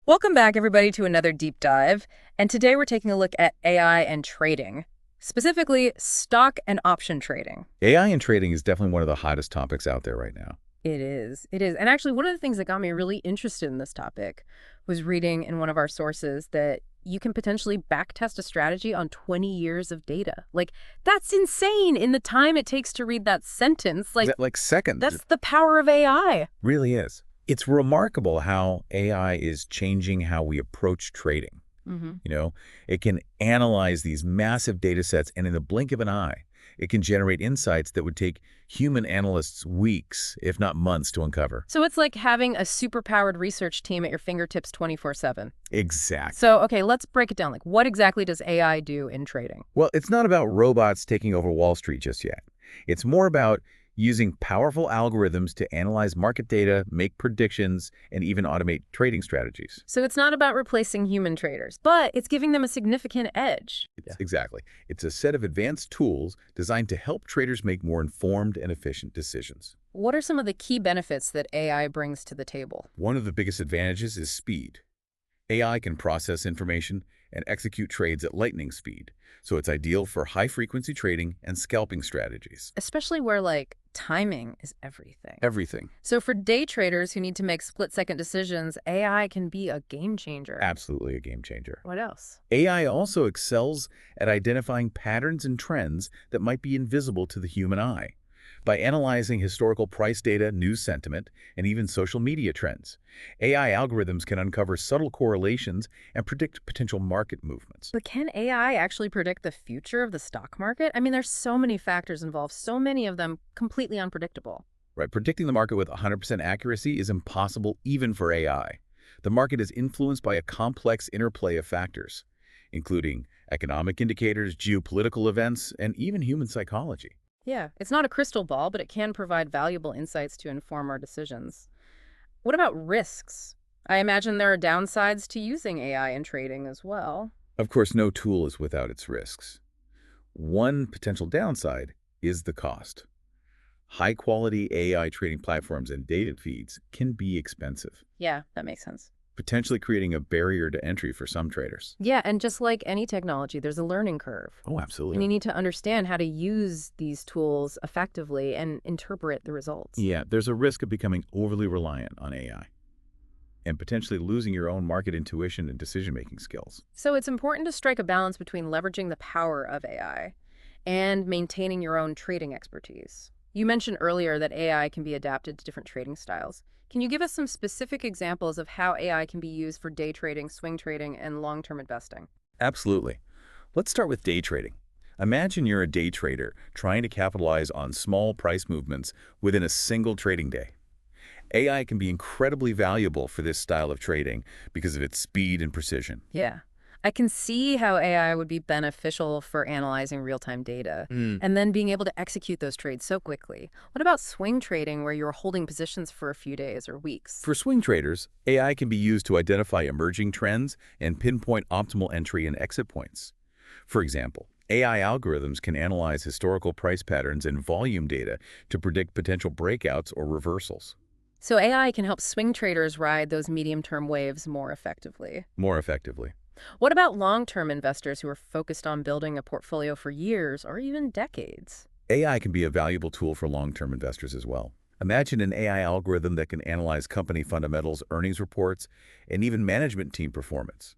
Welcome back, everybody, to another deep dive. And today we're taking a look at AI and trading, specifically stock and option trading. AI in trading is definitely one of the hottest topics out there right now. It is. It is. And actually, one of the things that got me really interested in this topic was reading in one of our sources that you can potentially backtest a strategy on 20 years of data. Like, that's insane in the time it takes to read that sentence. Like seconds. That's the power of AI. Really is. It's remarkable how AI is changing how we approach trading. It can analyze these massive data sets, and in the blink of an eye, it can generate insights that would take human analysts weeks, if not months, to uncover. So it's like having a super-powered research team at your fingertips 24/7. Exactly. So, okay, let's break it down. Like, what exactly does AI do in trading? Well, it's not about robots taking over Wall Street just yet. It's more about using powerful algorithms to analyze market data, make predictions, and even automate trading strategies. So it's not about replacing human traders, but it's giving them a significant edge. Exactly. It's a set of advanced tools designed to help traders make more informed and efficient decisions. What are some of the key benefits that AI brings to the table? One of the biggest advantages is speed. AI can process information and execute trades at lightning speed, so it's ideal for high-frequency trading and scalping strategies. Especially where, like, timing is everything. Everything. So for day traders who need to make split-second decisions, AI can be a game changer. Absolutely a game changer. What else? AI also excels at identifying patterns and trends that might be invisible to the human eye. By analyzing historical price data, news sentiment, and even social media trends, AI algorithms can uncover subtle correlations and predict potential market movements. But can AI actually predict the future of the stock market? I mean, there's so many factors involved, so many of them completely unpredictable. Right, predicting the market with 100% accuracy is impossible even for AI. The market is influenced by a complex interplay of factors, including economic indicators, geopolitical events, and even human psychology. Yeah, it's not a crystal ball, but it can provide valuable insights to inform our decisions. What about risks? I imagine there are downsides to using AI in trading as well. Of course, no tool is without its risks. One potential downside is the cost. High-quality AI trading platforms and data feeds can be expensive, Yeah, that makes sense. potentially creating a barrier to entry for some traders. Yeah, and just like any technology, there's a learning curve. Oh, And absolutely. you need to understand how to use these tools effectively and interpret the results. Yeah, there's a risk of becoming overly reliant on AI and potentially losing your own market intuition and decision-making skills. So it's important to strike a balance between leveraging the power of AI and maintaining your own trading expertise. You mentioned earlier that AI can be adapted to different trading styles. Can you give us some specific examples of how AI can be used for day trading, swing trading, and long-term investing? Absolutely. Let's start with day trading. Imagine you're a day trader trying to capitalize on small price movements within a single trading day. AI can be incredibly valuable for this style of trading because of its speed and precision. Yeah. I can see how AI would be beneficial for analyzing real-time data and then being able to execute those trades so quickly. What about swing trading where you're holding positions for a few days or weeks? For swing traders, AI can be used to identify emerging trends and pinpoint optimal entry and exit points. For example, AI algorithms can analyze historical price patterns and volume data to predict potential breakouts or reversals. So AI can help swing traders ride those medium-term waves more effectively. More effectively. What about long-term investors who are focused on building a portfolio for years or even decades? AI can be a valuable tool for long-term investors as well. Imagine an AI algorithm that can analyze company fundamentals, earnings reports, and even management team performance,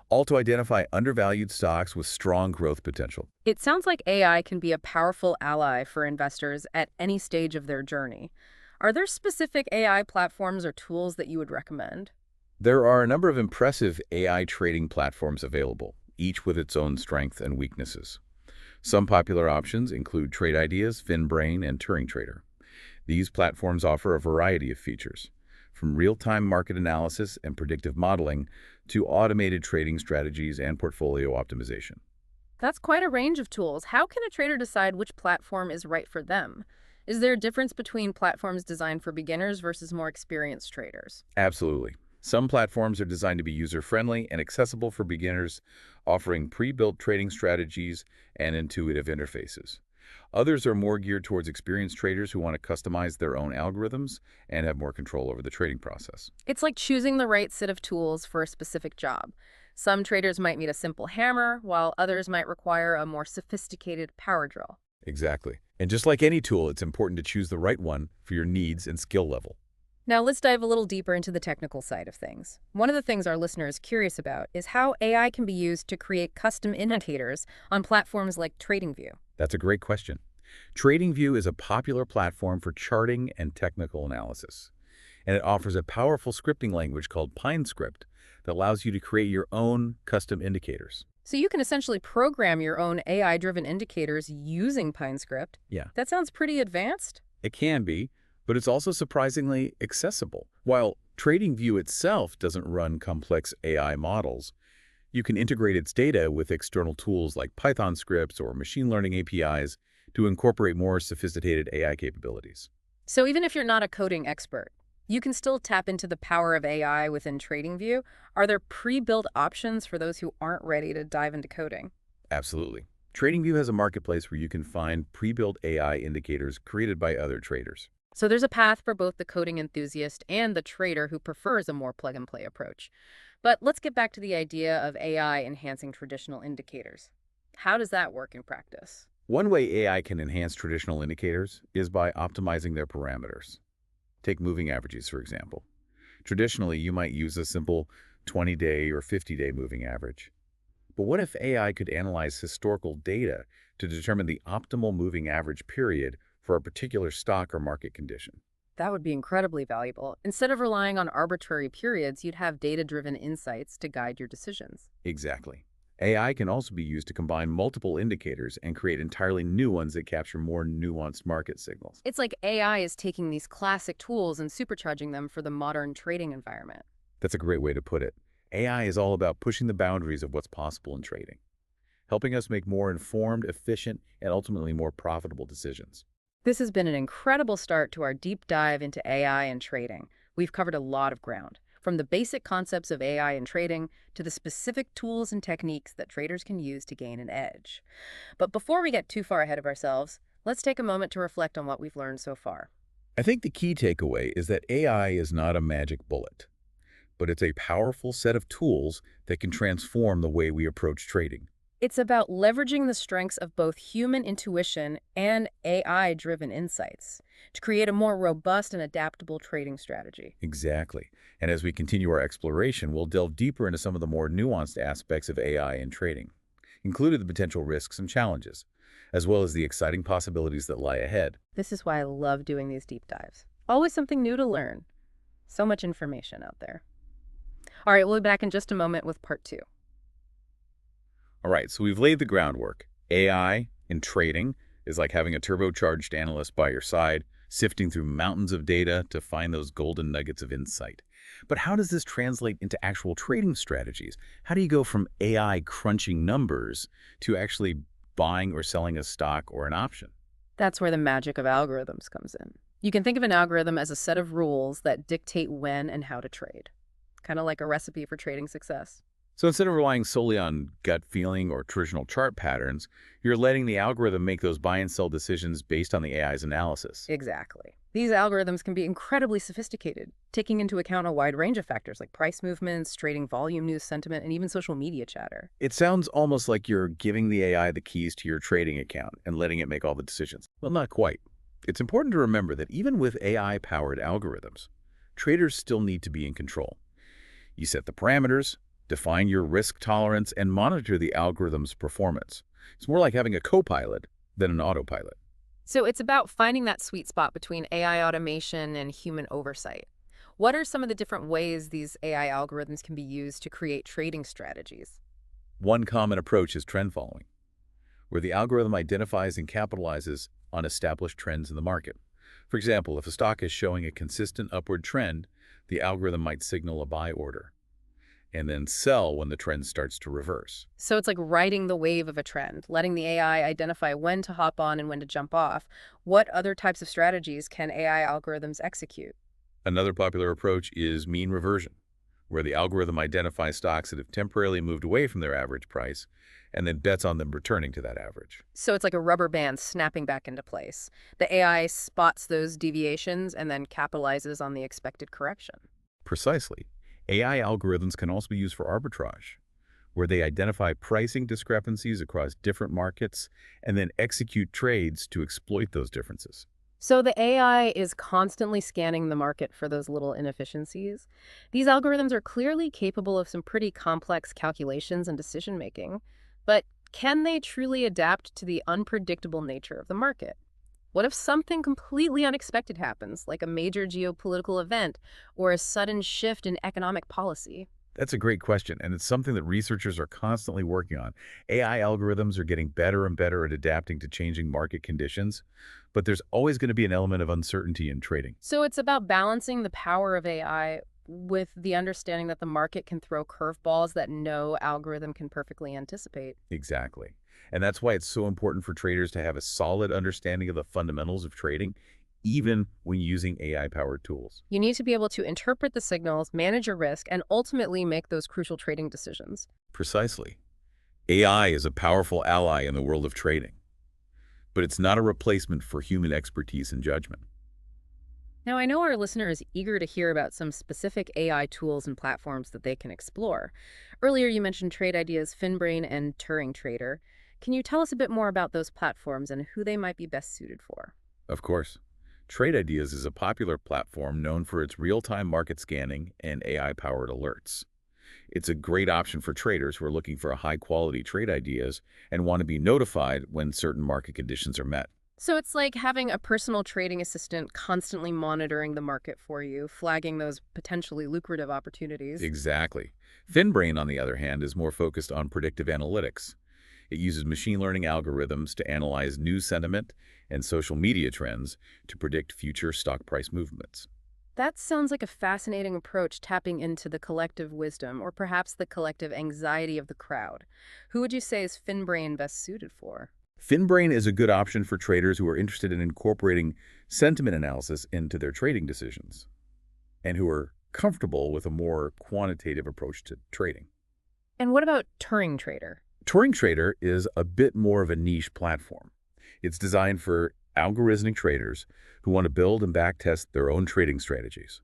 all to identify undervalued stocks with strong growth potential. It sounds like AI can be a powerful ally for investors at any stage of their journey. Are there specific AI platforms or tools that you would recommend? There are a number of impressive AI trading platforms available, each with its own strengths and weaknesses. Some popular options include Trade Ideas, FinBrain, and Turing Trader. These platforms offer a variety of features, from real-time market analysis and predictive modeling to automated trading strategies and portfolio optimization. That's quite a range of tools. How can a trader decide which platform is right for them? Is there a difference between platforms designed for beginners versus more experienced traders? Absolutely. Some platforms are designed to be user-friendly and accessible for beginners, offering pre-built trading strategies and intuitive interfaces. Others are more geared towards experienced traders who want to customize their own algorithms and have more control over the trading process. It's like choosing the right set of tools for a specific job. Some traders might need a simple hammer, while others might require a more sophisticated power drill. Exactly. And just like any tool, it's important to choose the right one for your needs and skill level. Now, let's dive a little deeper into the technical side of things. One of the things our listener is curious about is how AI can be used to create custom indicators on platforms like TradingView. That's a great question. TradingView is a popular platform for charting and technical analysis, and it offers a powerful scripting language called PineScript that allows you to create your own custom indicators. So you can essentially program your own AI-driven indicators using PineScript. Yeah, That sounds pretty advanced. it can be, but it's also surprisingly accessible. While TradingView itself doesn't run complex AI models, you can integrate its data with external tools like Python scripts or machine learning APIs to incorporate more sophisticated AI capabilities. So even if you're not a coding expert, you can still tap into the power of AI within TradingView. Are there pre-built options for those who aren't ready to dive into coding? Absolutely. TradingView has a marketplace where you can find pre-built AI indicators created by other traders. So there's a path for both the coding enthusiast and the trader who prefers a more plug-and-play approach. But let's get back to the idea of AI enhancing traditional indicators. How does that work in practice? One way AI can enhance traditional indicators is by optimizing their parameters. Take moving averages, for example. Traditionally, you might use a simple 20-day or 50-day moving average. But what if AI could analyze historical data to determine the optimal moving average period for a particular stock or market condition? That would be incredibly valuable. Instead of relying on arbitrary periods, you'd have data-driven insights to guide your decisions. Exactly. AI can also be used to combine multiple indicators and create entirely new ones that capture more nuanced market signals. It's like AI is taking these classic tools and supercharging them for the modern trading environment. That's a great way to put it. AI is all about pushing the boundaries of what's possible in trading, helping us make more informed, efficient, and ultimately more profitable decisions. This has been an incredible start to our deep dive into AI and trading. We've covered a lot of ground, from the basic concepts of AI and trading to the specific tools and techniques that traders can use to gain an edge. But before we get too far ahead of ourselves, let's take a moment to reflect on what we've learned so far. I think the key takeaway is that AI is not a magic bullet, but it's a powerful set of tools that can transform the way we approach trading. It's about leveraging the strengths of both human intuition and AI-driven insights to create a more robust and adaptable trading strategy. Exactly. And as we continue our exploration, we'll delve deeper into some of the more nuanced aspects of AI in trading, including the potential risks and challenges, as well as the exciting possibilities that lie ahead. This is why I love doing these deep dives. Always something new to learn. So much information out there. All right, we'll be back in just a moment with part 2. All right, so we've laid the groundwork. AI in trading is like having a turbocharged analyst by your side, sifting through mountains of data to find those golden nuggets of insight. But how does this translate into actual trading strategies? How do you go from AI crunching numbers to actually buying or selling a stock or an option? That's where the magic of algorithms comes in. You can think of an algorithm as a set of rules that dictate when and how to trade, kind of like a recipe for trading success. So instead of relying solely on gut feeling or traditional chart patterns, you're letting the algorithm make those buy and sell decisions based on the AI's analysis. Exactly. These algorithms can be incredibly sophisticated, taking into account a wide range of factors like price movements, trading volume, news sentiment, and even social media chatter. It sounds almost like you're giving the AI the keys to your trading account and letting it make all the decisions. Well, not quite. It's important to remember that even with AI-powered algorithms, traders still need to be in control. You set the parameters, define your risk tolerance, and monitor the algorithm's performance. It's more like having a co-pilot than an autopilot. So it's about finding that sweet spot between AI automation and human oversight. What are some of the different ways these AI algorithms can be used to create trading strategies? One common approach is trend following, where the algorithm identifies and capitalizes on established trends in the market. For example, if a stock is showing a consistent upward trend, the algorithm might signal a buy order and then sell when the trend starts to reverse. So it's like riding the wave of a trend, letting the AI identify when to hop on and when to jump off. What other types of strategies can AI algorithms execute? Another popular approach is mean reversion, where the algorithm identifies stocks that have temporarily moved away from their average price and then bets on them returning to that average. So it's like a rubber band snapping back into place. The AI spots those deviations and then capitalizes on the expected correction. Precisely. AI algorithms can also be used for arbitrage, where they identify pricing discrepancies across different markets and then execute trades to exploit those differences. So the AI is constantly scanning the market for those little inefficiencies. These algorithms are clearly capable of some pretty complex calculations and decision making, but can they truly adapt to the unpredictable nature of the market? What if something completely unexpected happens, like a major geopolitical event or a sudden shift in economic policy? That's a great question, and it's something that researchers are constantly working on. AI algorithms are getting better and better at adapting to changing market conditions, but there's always going to be an element of uncertainty in trading. So it's about balancing the power of AI with the understanding that the market can throw curveballs that no algorithm can perfectly anticipate. Exactly. And that's why it's so important for traders to have a solid understanding of the fundamentals of trading, even when using AI-powered tools. You need to be able to interpret the signals, manage your risk, and ultimately make those crucial trading decisions. Precisely. AI is a powerful ally in the world of trading, but it's not a replacement for human expertise and judgment. Now, I know our listener is eager to hear about some specific AI tools and platforms that they can explore. Earlier, you mentioned Trade Ideas, FinBrain, and Turing Trader. Can you tell us a bit more about those platforms and who they might be best suited for? Of course, Trade Ideas is a popular platform known for its real-time market scanning and AI-powered alerts. It's a great option for traders who are looking for high-quality trade ideas and want to be notified when certain market conditions are met. So it's like having a personal trading assistant constantly monitoring the market for you, flagging those potentially lucrative opportunities. Exactly. FinBrain, on the other hand, is more focused on predictive analytics. It uses machine learning algorithms to analyze news sentiment and social media trends to predict future stock price movements. That sounds like a fascinating approach, tapping into the collective wisdom or perhaps the collective anxiety of the crowd. Who would you say is FinBrain best suited for? FinBrain is a good option for traders who are interested in incorporating sentiment analysis into their trading decisions and who are comfortable with a more quantitative approach to trading. And what about Turing Trader? Turing Trader is a bit more of a niche platform. It's designed for algorithmic traders who want to build and backtest their own trading strategies.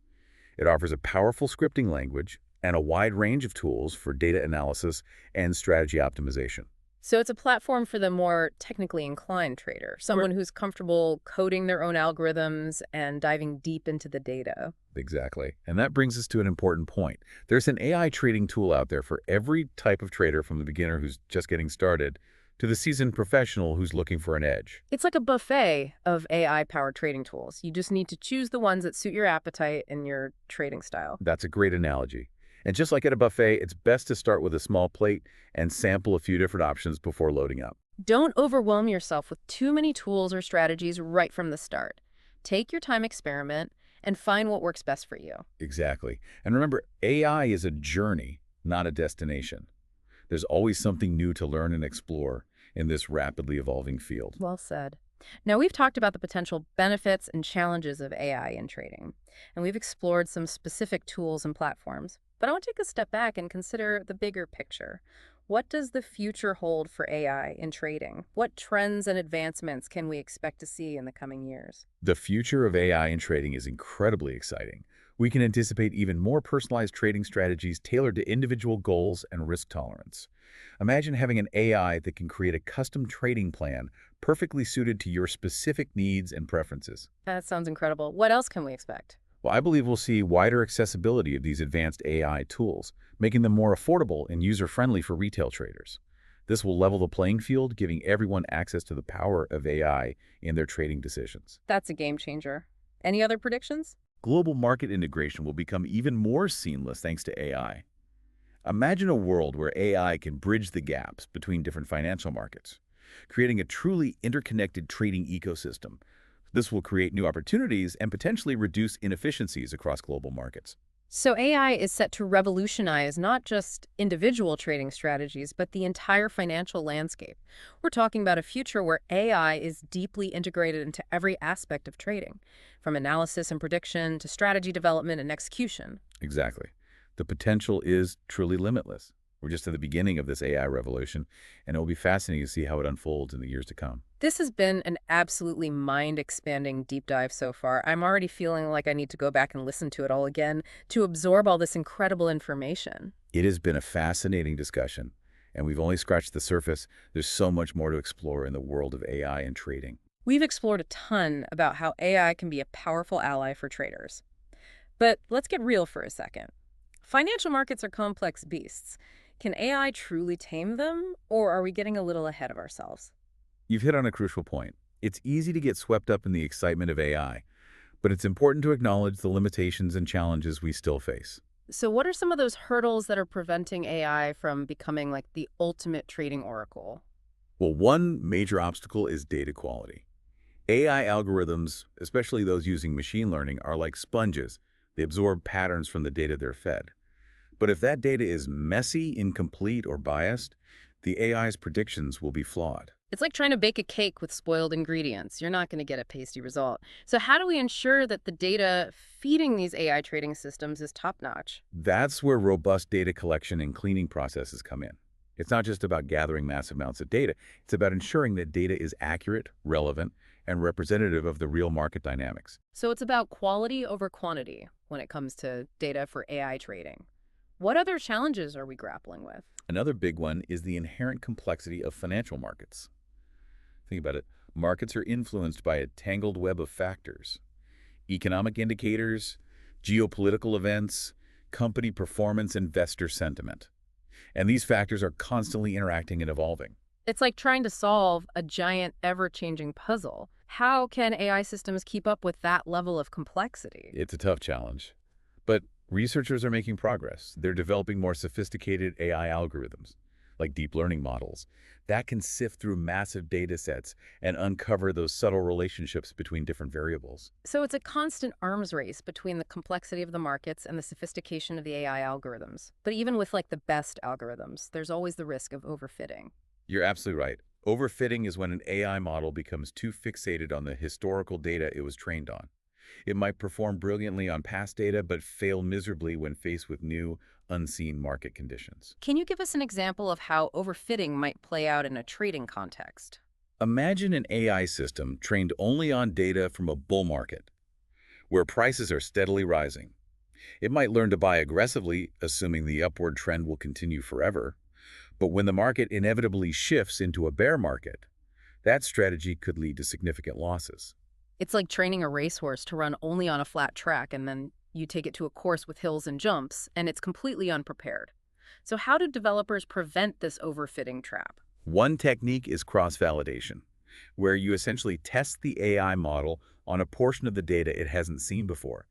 It offers a powerful scripting language and a wide range of tools for data analysis and strategy optimization. So it's a platform for the more technically inclined trader, someone who's comfortable coding their own algorithms and diving deep into the data. Exactly. And that brings us to an important point. There's an AI trading tool out there for every type of trader, from the beginner who's just getting started to the seasoned professional who's looking for an edge. It's like a buffet of AI-powered trading tools. You just need to choose the ones that suit your appetite and your trading style. That's a great analogy. And just like at a buffet, it's best to start with a small plate and sample a few different options before loading up. Don't overwhelm yourself with too many tools or strategies right from the start. Take your time, experiment, and find what works best for you. Exactly. And remember, AI is a journey, not a destination. There's always something new to learn and explore in this rapidly evolving field. Well said. Now, we've talked about the potential benefits and challenges of AI in trading, and we've explored some specific tools and platforms. But I want to take a step back and consider the bigger picture. What does the future hold for AI in trading? What trends and advancements can we expect to see in the coming years? The future of AI in trading is incredibly exciting. We can anticipate even more personalized trading strategies tailored to individual goals and risk tolerance. Imagine having an AI that can create a custom trading plan perfectly suited to your specific needs and preferences. That sounds incredible. What else can we expect? Well, I believe we'll see wider accessibility of these advanced AI tools, making them more affordable and user-friendly for retail traders. This will level the playing field, giving everyone access to the power of AI in their trading decisions. That's a game changer. Any other predictions? Global market integration will become even more seamless thanks to AI. Imagine a world where AI can bridge the gaps between different financial markets, creating a truly interconnected trading ecosystem. This will create new opportunities and potentially reduce inefficiencies across global markets. So AI is set to revolutionize not just individual trading strategies, but the entire financial landscape. We're talking about a future where AI is deeply integrated into every aspect of trading, from analysis and prediction to strategy development and execution. Exactly. The potential is truly limitless. We're just at the beginning of this AI revolution, and it will be fascinating to see how it unfolds in the years to come. This has been an absolutely mind-expanding deep dive so far. I'm already feeling like I need to go back and listen to it all again to absorb all this incredible information. It has been a fascinating discussion, and we've only scratched the surface. There's so much more to explore in the world of AI and trading. We've explored a ton about how AI can be a powerful ally for traders. But let's get real for a second. Financial markets are complex beasts. Can AI truly tame them, or are we getting a little ahead of ourselves? You've hit on a crucial point. It's easy to get swept up in the excitement of AI, but it's important to acknowledge the limitations and challenges we still face. So what are some of those hurdles that are preventing AI from becoming like the ultimate trading oracle? Well, one major obstacle is data quality. AI algorithms, especially those using machine learning, are like sponges. They absorb patterns from the data they're fed. But if that data is messy, incomplete, or biased, the AI's predictions will be flawed. It's like trying to bake a cake with spoiled ingredients. You're not going to get a pasty result. So how do we ensure that the data feeding these AI trading systems is top-notch? That's where robust data collection and cleaning processes come in. It's not just about gathering massive amounts of data. It's about ensuring that data is accurate, relevant, and representative of the real market dynamics. So it's about quality over quantity when it comes to data for AI trading. What other challenges are we grappling with? Another big one is the inherent complexity of financial markets. Think about it. Markets are influenced by a tangled web of factors: economic indicators, geopolitical events, company performance, investor sentiment. And these factors are constantly interacting and evolving. It's like trying to solve a giant, ever-changing puzzle. How can AI systems keep up with that level of complexity? It's a tough challenge. But researchers are making progress. They're developing more sophisticated AI algorithms, like deep learning models, that can sift through massive data sets and uncover those subtle relationships between different variables. So it's a constant arms race between the complexity of the markets and the sophistication of the AI algorithms. But even with like the best algorithms, there's always the risk of overfitting. You're absolutely right. Overfitting is when an AI model becomes too fixated on the historical data it was trained on. It might perform brilliantly on past data, but fail miserably when faced with new, unseen market conditions. Can you give us an example of how overfitting might play out in a trading context? Imagine an AI system trained only on data from a bull market, where prices are steadily rising. It might learn to buy aggressively, assuming the upward trend will continue forever. But when the market inevitably shifts into a bear market, that strategy could lead to significant losses. It's like training a racehorse to run only on a flat track, and then you take it to a course with hills and jumps, and it's completely unprepared. So how do developers prevent this overfitting trap? One technique is cross-validation, where you essentially test the AI model on a portion of the data it hasn't seen before.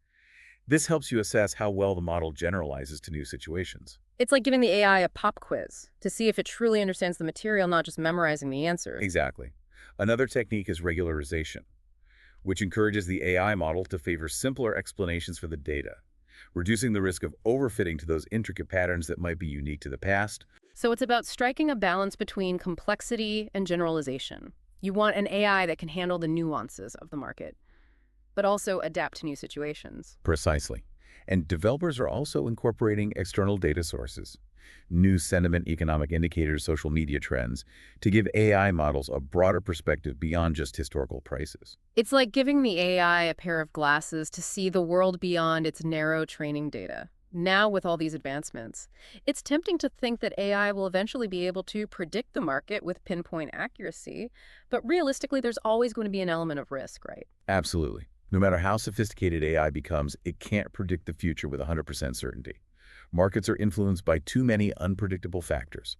This helps you assess how well the model generalizes to new situations. It's like giving the AI a pop quiz to see if it truly understands the material, not just memorizing the answers. Exactly. Another technique is regularization, which encourages the AI model to favor simpler explanations for the data, reducing the risk of overfitting to those intricate patterns that might be unique to the past. So it's about striking a balance between complexity and generalization. You want an AI that can handle the nuances of the market, but also adapt to new situations. Precisely. And developers are also incorporating external data sources, new sentiment economic indicators, social media trends, to give AI models a broader perspective beyond just historical prices. It's like giving the AI a pair of glasses to see the world beyond its narrow training data. Now, with all these advancements, it's tempting to think that AI will eventually be able to predict the market with pinpoint accuracy, but realistically, there's always going to be an element of risk, right? Absolutely. No matter how sophisticated AI becomes, it can't predict the future with 100% certainty. Markets are influenced by too many unpredictable factors: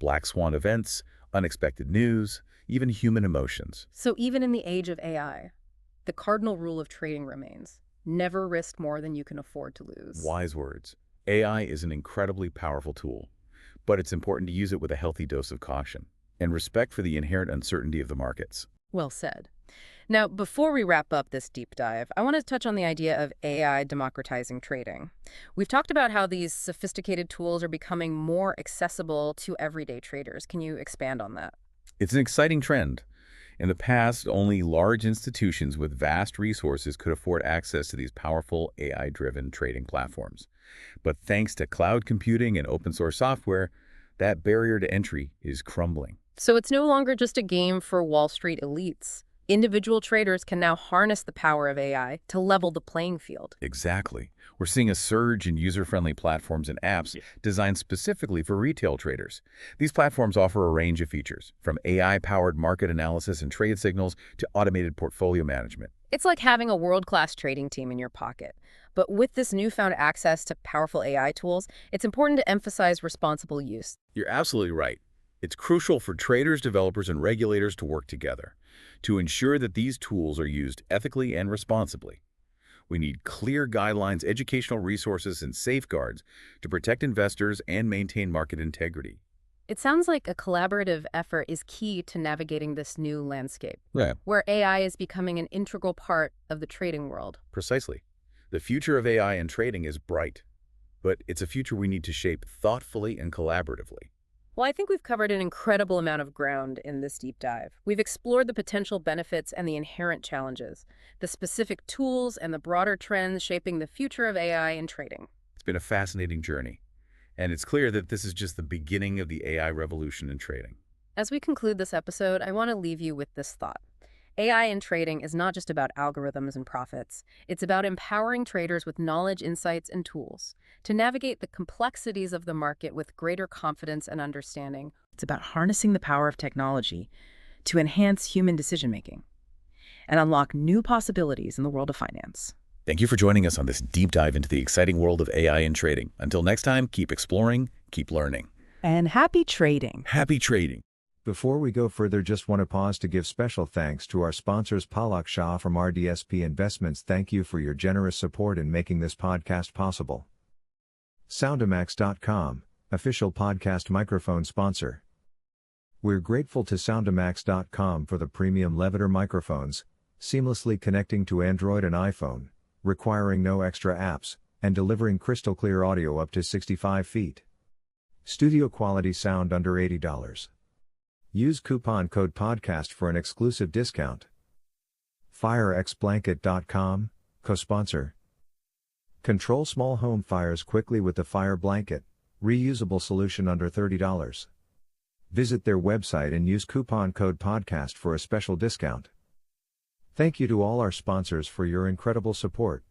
black swan events, unexpected news, even human emotions. So even in the age of AI, the cardinal rule of trading remains: never risk more than you can afford to lose. Wise words. AI is an incredibly powerful tool, but it's important to use it with a healthy dose of caution and respect for the inherent uncertainty of the markets. Well said. Now, before we wrap up this deep dive, I want to touch on the idea of AI democratizing trading. We've talked about how these sophisticated tools are becoming more accessible to everyday traders. Can you expand on that? It's an exciting trend. In the past, only large institutions with vast resources could afford access to these powerful AI-driven trading platforms. But thanks to cloud computing and open source software, that barrier to entry is crumbling. So it's no longer just a game for Wall Street elites. Individual traders can now harness the power of AI to level the playing field. Exactly. We're seeing a surge in user-friendly platforms and apps designed specifically for retail traders. These platforms offer a range of features, from AI-powered market analysis and trade signals to automated portfolio management. It's like having a world-class trading team in your pocket. But with this newfound access to powerful AI tools, it's important to emphasize responsible use. You're absolutely right. It's crucial for traders, developers, and regulators to work together to ensure that these tools are used ethically and responsibly. We need clear guidelines, educational resources, and safeguards to protect investors and maintain market integrity. It sounds like a collaborative effort is key to navigating this new landscape, Yeah, where AI is becoming an integral part of the trading world. precisely. The future of AI and trading is bright, but it's a future we need to shape thoughtfully and collaboratively. Well, I think we've covered an incredible amount of ground in this deep dive. We've explored the potential benefits and the inherent challenges, the specific tools and the broader trends shaping the future of AI in trading. It's been a fascinating journey, and it's clear that this is just the beginning of the AI revolution in trading. As we conclude this episode, I want to leave you with this thought. AI in trading is not just about algorithms and profits. It's about empowering traders with knowledge, insights, and tools to navigate the complexities of the market with greater confidence and understanding. It's about harnessing the power of technology to enhance human decision-making and unlock new possibilities in the world of finance. Thank you for joining us on this deep dive into the exciting world of AI in trading. Until next time, keep exploring, keep learning. And happy trading. Happy trading. Before we go further, just want to pause to give special thanks to our sponsors Palak Shah from RDSP Investments. Thank you for your generous support in making this podcast possible. Soundamax.com, official podcast microphone sponsor. We're grateful to Soundamax.com for the premium Levator microphones, seamlessly connecting to Android and iPhone, requiring no extra apps, and delivering crystal clear audio up to 65 feet. Studio quality sound under $80. Use coupon code PODCAST for an exclusive discount. FireXBlanket.com, co-sponsor. Control small home fires quickly with the Fire Blanket, reusable solution under $30. Visit their website and use coupon code PODCAST for a special discount. Thank you to all our sponsors for your incredible support.